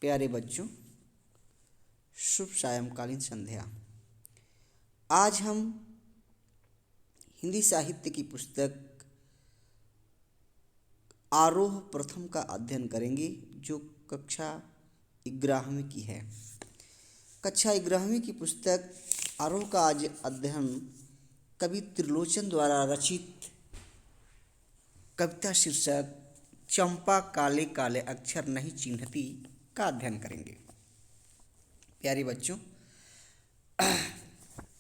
प्यारे बच्चों, शुभ सायंकालीन संध्या। आज हम हिंदी साहित्य की पुस्तक आरोह प्रथम का अध्ययन करेंगे, जो कक्षा 11वीं की है। कक्षा 11वीं की पुस्तक आरोह का आज अध्ययन कवि त्रिलोचन द्वारा रचित कविता शीर्षक चंपा काले काले अक्षर नहीं चिन्हती का अध्ययन करेंगे। प्यारे बच्चों,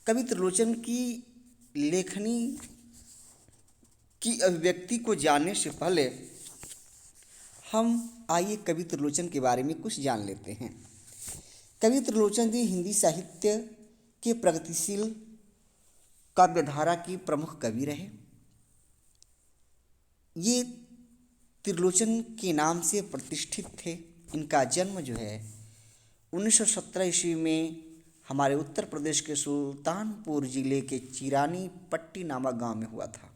कवि त्रिलोचन की लेखनी की अभिव्यक्ति को जानने से पहले हम आइए कवि त्रिलोचन के बारे में कुछ जान लेते हैं। कवि त्रिलोचन जी हिंदी साहित्य के प्रगतिशील काव्यधारा के प्रमुख कवि रहे। ये त्रिलोचन के नाम से प्रतिष्ठित थे। इनका जन्म जो है 1917 ईस्वी में हमारे उत्तर प्रदेश के सुल्तानपुर जिले के चिरानी पट्टी नामक गांव में हुआ था।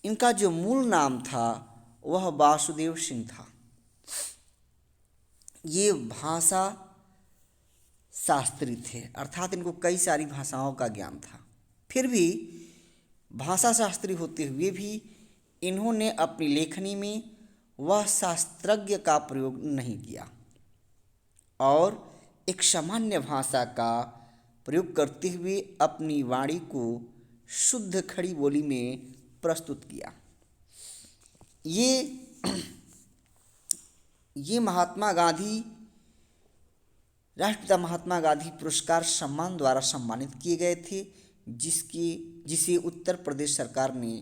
इनका जो मूल नाम था वह वासुदेव सिंह था। ये भाषा शास्त्री थे, अर्थात इनको कई सारी भाषाओं का ज्ञान था। फिर भी भाषा शास्त्री होते हुए भी इन्होंने अपनी लेखनी में वह शास्त्रज्ञ का प्रयोग नहीं किया और एक सामान्य भाषा का प्रयोग करते हुए अपनी वाणी को शुद्ध खड़ी बोली में प्रस्तुत किया। ये महात्मा गांधी, राष्ट्रपिता महात्मा गांधी पुरस्कार सम्मान द्वारा सम्मानित किए गए थे, जिसे उत्तर प्रदेश सरकार ने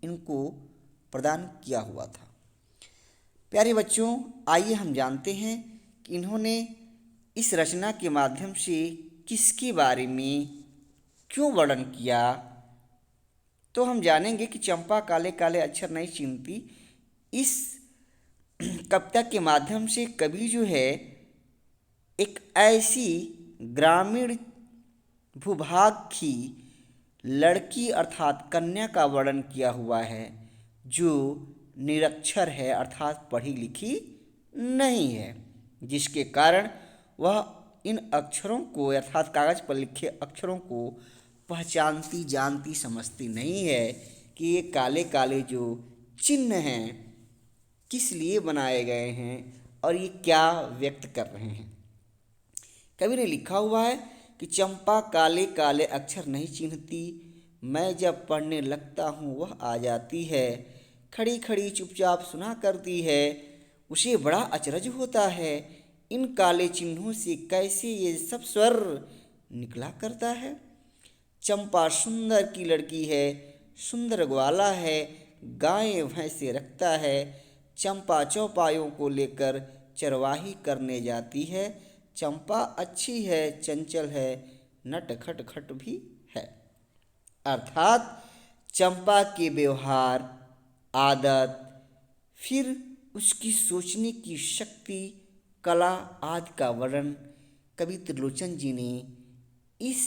इनको प्रदान किया हुआ था। प्यारे बच्चों, आइए हम जानते हैं कि इन्होंने इस रचना के माध्यम से किसके बारे में क्यों वर्णन किया। तो हम जानेंगे कि चंपा काले काले अक्षर नहीं चिन्हती, इस कविता के माध्यम से कवि जो है एक ऐसी ग्रामीण भूभाग की लड़की अर्थात कन्या का वर्णन किया हुआ है, जो निरक्षर है अर्थात पढ़ी लिखी नहीं है, जिसके कारण वह इन अक्षरों को अर्थात कागज पर लिखे अक्षरों को पहचानती, जानती, समझती नहीं है कि ये काले काले जो चिन्ह हैं किस लिए बनाए गए हैं और ये क्या व्यक्त कर रहे हैं। कवि ने लिखा हुआ है कि चंपा काले काले अक्षर नहीं चिन्हती, मैं जब पढ़ने लगता हूँ वह आ जाती है, खड़ी खड़ी चुपचाप सुना करती है, उसे बड़ा अचरज होता है, इन काले चिन्हों से कैसे ये सब स्वर निकला करता है। चंपा सुंदर की लड़की है, सुंदर ग्वाला है, गायें भैंसे रखता है, चंपा चौपायों को लेकर चरवाही करने जाती है, चंपा अच्छी है, चंचल है, नट खट खट भी है। अर्थात चंपा के व्यवहार, आदत, फिर उसकी सोचने की शक्ति, कला आदि का वर्णन कवि त्रिलोचन जी ने इस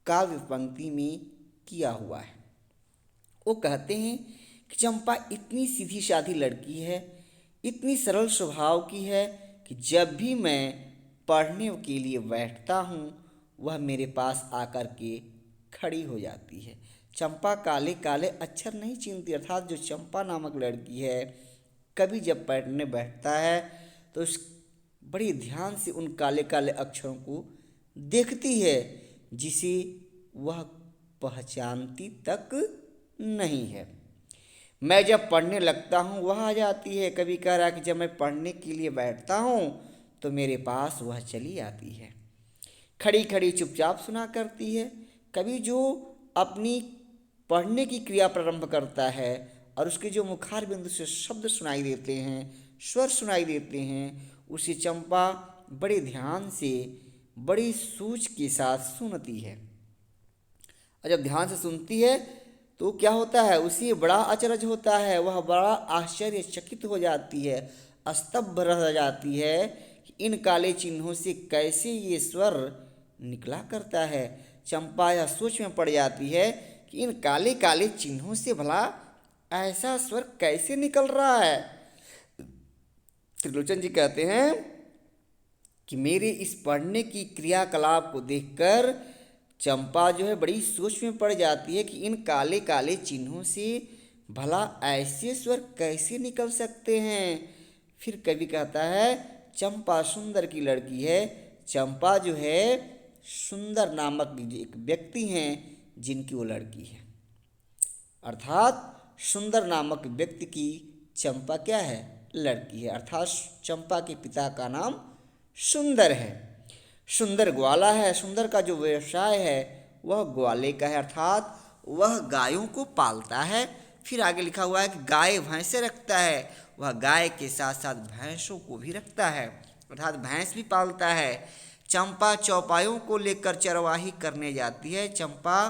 काव्य पंक्ति में किया हुआ है। वो कहते हैं कि चंपा इतनी सीधी साधी लड़की है, इतनी सरल स्वभाव की है कि जब भी मैं पढ़ने के लिए बैठता हूँ वह मेरे पास आकर के खड़ी हो जाती है। चंपा काले काले अक्षर नहीं चिन्हती, अर्थात जो चंपा नामक लड़की है, कभी जब पढ़ने बैठता है तो उस बड़ी ध्यान से उन काले काले अक्षरों को देखती है, जिसे वह पहचानती तक नहीं है। मैं जब पढ़ने लगता हूँ वह आ जाती है। कभी कह रहा है कि जब मैं पढ़ने के लिए बैठता हूँ तो मेरे पास वह चली आती है, खड़ी खड़ी चुपचाप सुना करती है। कभी जो अपनी पढ़ने की क्रिया प्रारंभ करता है और उसके जो मुखार बिंदु से शब्द सुनाई देते हैं, स्वर सुनाई देते हैं, उसे चंपा बड़े ध्यान से, बड़ी सूझ के साथ सुनती है। और जब ध्यान से सुनती है तो क्या होता है, उसे बड़ा अचरज होता है, वह बड़ा आश्चर्यचकित हो जाती है, स्तब्ध रह जाती है कि इन काले चिन्हों से कैसे ये स्वर निकला करता है। चंपा यह सोच में पड़ जाती है कि इन काले काले चिन्हों से भला ऐसा स्वर कैसे निकल रहा है। त्रिलोचन जी कहते हैं कि मेरे इस पढ़ने की क्रियाकलाप को देखकर चंपा जो है बड़ी सोच में पड़ जाती है कि इन काले काले चिन्हों से भला ऐसे स्वर कैसे निकल सकते हैं। फिर कवि कहता है चंपा सुंदर की लड़की है। चंपा जो है सुंदर नामक एक व्यक्ति हैं जिनकी वो लड़की है, अर्थात सुंदर नामक व्यक्ति की चंपा क्या है, लड़की है। अर्थात चंपा के पिता का नाम सुंदर है। सुंदर ग्वाला है। सुंदर का जो व्यवसाय है वह ग्वाले का है, अर्थात वह गायों को पालता है। फिर आगे लिखा हुआ है कि गाय भैंसे रखता है। वह गाय के साथ साथ भैंसों को भी रखता है, अर्थात भैंस भी पालता है। चंपा चौपायों को लेकर चरवाही करने जाती है। चंपा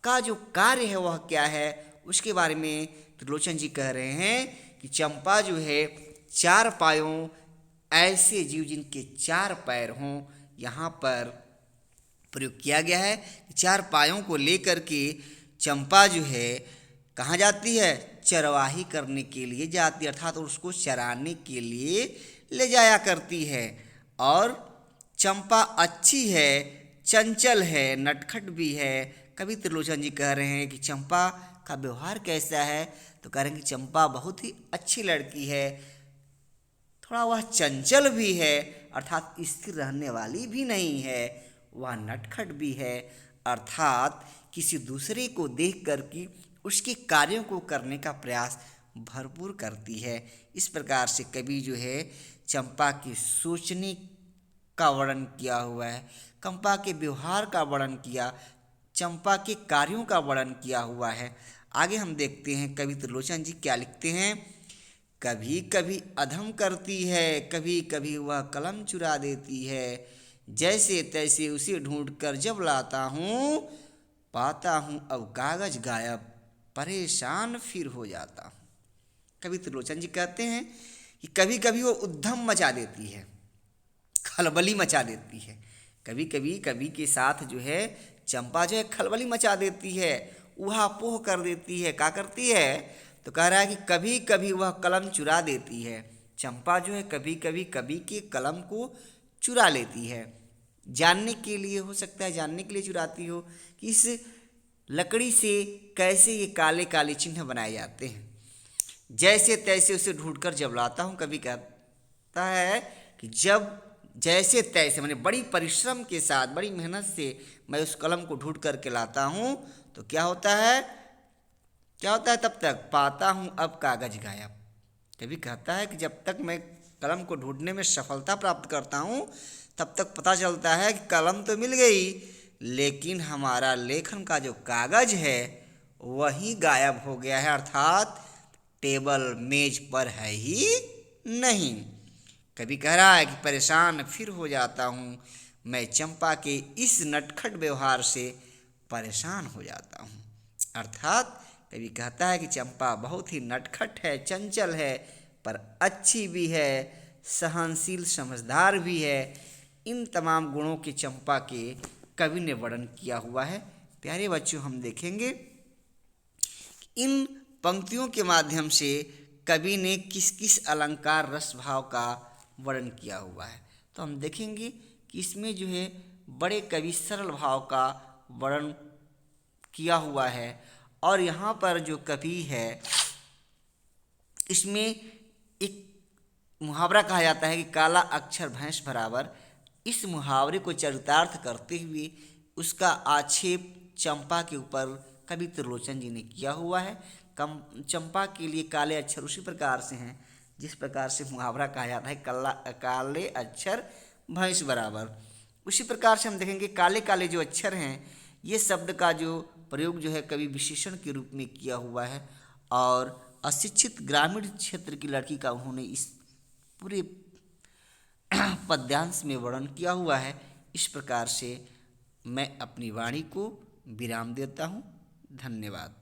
का जो कार्य है वह क्या है, उसके बारे में त्रिलोचन जी कह रहे हैं कि चंपा जो है चार पायों, ऐसे जीव जिनके चार पैर हों, यहाँ पर प्रयोग किया गया है। चार पायों को लेकर के चंपा जो है कहाँ जाती है, चरवाही करने के लिए जाती है, अर्थात उसको चराने के लिए ले जाया करती है। और चंपा अच्छी है, चंचल है, नटखट भी है। कवि त्रिलोचन जी कह रहे हैं कि चंपा का व्यवहार कैसा है, तो कह रहे हैं कि चंपा बहुत ही अच्छी लड़की है, थोड़ा वह चंचल भी है, अर्थात स्थिर रहने वाली भी नहीं है, वह नटखट भी है, अर्थात किसी दूसरे को देख कर के उसके कार्यों को करने का प्रयास भरपूर करती है। इस प्रकार से कवि जो है चंपा के सोचने का वर्णन किया हुआ है, चंपा के व्यवहार का वर्णन किया, चंपा के कार्यों का वर्णन किया हुआ है। आगे हम देखते हैं कवि त्रिलोचन जी क्या लिखते हैं। कभी कभी अधम करती है, कभी कभी वह कलम चुरा देती है, जैसे तैसे उसे ढूंढकर जब लाता हूँ, पाता हूँ अब कागज गायब, परेशान फिर हो जाता हूँ। कवि त्रिलोचन जी कहते हैं कि कभी कभी वो उद्यम मचा देती है, खलबली मचा देती है। कभी कभी कवि के साथ जो है चंपा जो है खलबली मचा देती है, उहापोह कर देती है। क्या करती है, तो कह रहा है कि कभी कभी वह कलम चुरा देती है। चंपा जो है कभी कभी कवि के कलम को चुरा लेती है, जानने के लिए, हो सकता है जानने के लिए चुराती हो कि इस लकड़ी से कैसे ये काले काले चिन्ह बनाए जाते हैं। जैसे तैसे उसे ढूंढकर जब लाता हूँ, कवि कहता है कि जब जैसे तैसे मैंने बड़ी परिश्रम के साथ, बड़ी मेहनत से मैं उस कलम को ढूंढ करके लाता हूँ, तो क्या होता है, तब तक पाता हूँ अब कागज गायब। कभी कहता है कि जब तक मैं कलम को ढूंढने में सफलता प्राप्त करता हूँ, तब तक पता चलता है कि कलम तो मिल गई, लेकिन हमारा लेखन का जो कागज है वही गायब हो गया है, अर्थात टेबल मेज पर है ही नहीं। कभी कह रहा है कि परेशान फिर हो जाता हूँ, मैं चंपा के इस नटखट व्यवहार से परेशान हो जाता हूँ। अर्थात कभी कहता है कि चंपा बहुत ही नटखट है, चंचल है, पर अच्छी भी है, सहनशील, समझदार भी है। इन तमाम गुणों के चंपा के कवि ने वर्णन किया हुआ है। प्यारे बच्चों, हम देखेंगे कि इन पंक्तियों के माध्यम से कवि ने किस किस अलंकार रस भाव का वर्णन किया हुआ है। तो हम देखेंगे कि इसमें जो है बड़े कवि सरल भाव का वर्णन किया हुआ है। और यहाँ पर जो कवि है इसमें एक मुहावरा कहा जाता है कि काला अक्षर भैंस बराबर। इस मुहावरे को चरितार्थ करते हुए उसका आक्षेप चंपा के ऊपर कवि त्रिलोचन जी ने किया हुआ है। चंपा के लिए काले अक्षर उसी प्रकार से हैं जिस प्रकार से मुहावरा कहा जाता है काले अक्षर भैंस बराबर। उसी प्रकार से हम देखेंगे काले काले जो अक्षर हैं, ये शब्द का जो प्रयोग जो है कवि विशेषण के रूप में किया हुआ है। और अशिक्षित ग्रामीण क्षेत्र की लड़की का उन्होंने इस पूरे पद्यांश में वर्णन किया हुआ है। इस प्रकार से मैं अपनी वाणी को विराम देता हूँ। धन्यवाद।